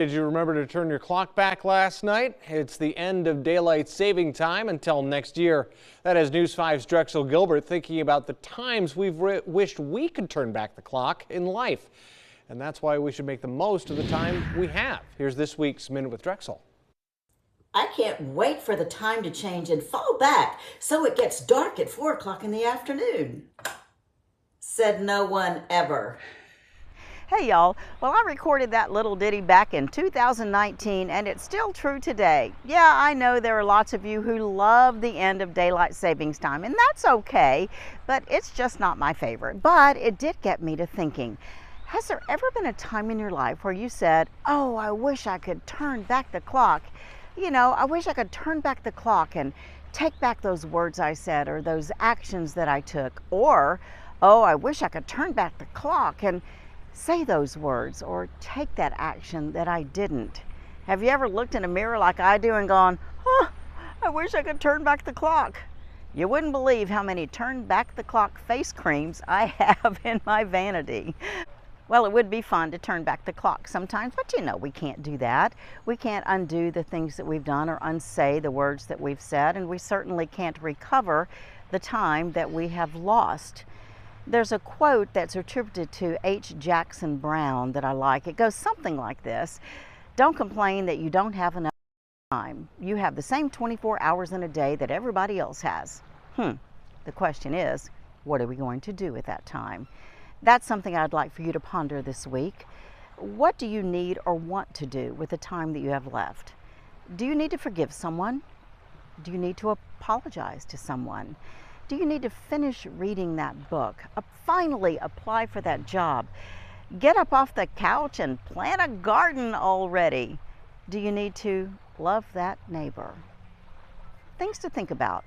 Did you remember to turn your clock back last night? It's the end of daylight saving time until next year. That has News 5's Drexel Gilbert thinking about the times we've wished we could turn back the clock in life. And that's why we should make the most of the time we have. Here's this week's Minute with Drexel. I can't wait for the time to change and fall back so it gets dark at 4 o'clock in the afternoon. Said no one ever. Hey y'all, well I recorded that little ditty back in 2019 and it's still true today. Yeah, I know there are lots of you who love the end of daylight savings time and that's okay, but it's just not my favorite. But it did get me to thinking, has there ever been a time in your life where you said, oh, I wish I could turn back the clock? You know, I wish I could turn back the clock and take back those words I said or those actions that I took. Or, oh, I wish I could turn back the clock and say those words or take that action that I didn't. Have you ever looked in a mirror like I do and gone, oh, I wish I could turn back the clock? You wouldn't believe how many turn back the clock face creams I have in my vanity. Well, it would be fun to turn back the clock sometimes, but you know we can't do that. We can't undo the things that we've done or unsay the words that we've said, and we certainly can't recover the time that we have lost. There's a quote that's attributed to H. Jackson Brown that I like. It goes something like this: don't complain that you don't have enough time. You have the same 24 hours in a day that everybody else has. The question is, what are we going to do with that time? That's something I'd like for you to ponder this week. What do you need or want to do with the time that you have left? Do you need to forgive someone? Do you need to apologize to someone? Do you need to finish reading that book? Finally apply for that job? Get up off the couch and plant a garden already? Do you need to love that neighbor? Things to think about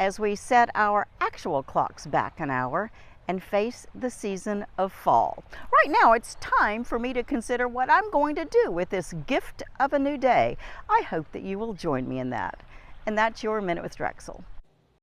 as we set our actual clocks back an hour and face the season of fall. Right now, it's time for me to consider what I'm going to do with this gift of a new day. I hope that you will join me in that. And that's your Minute with Drexel.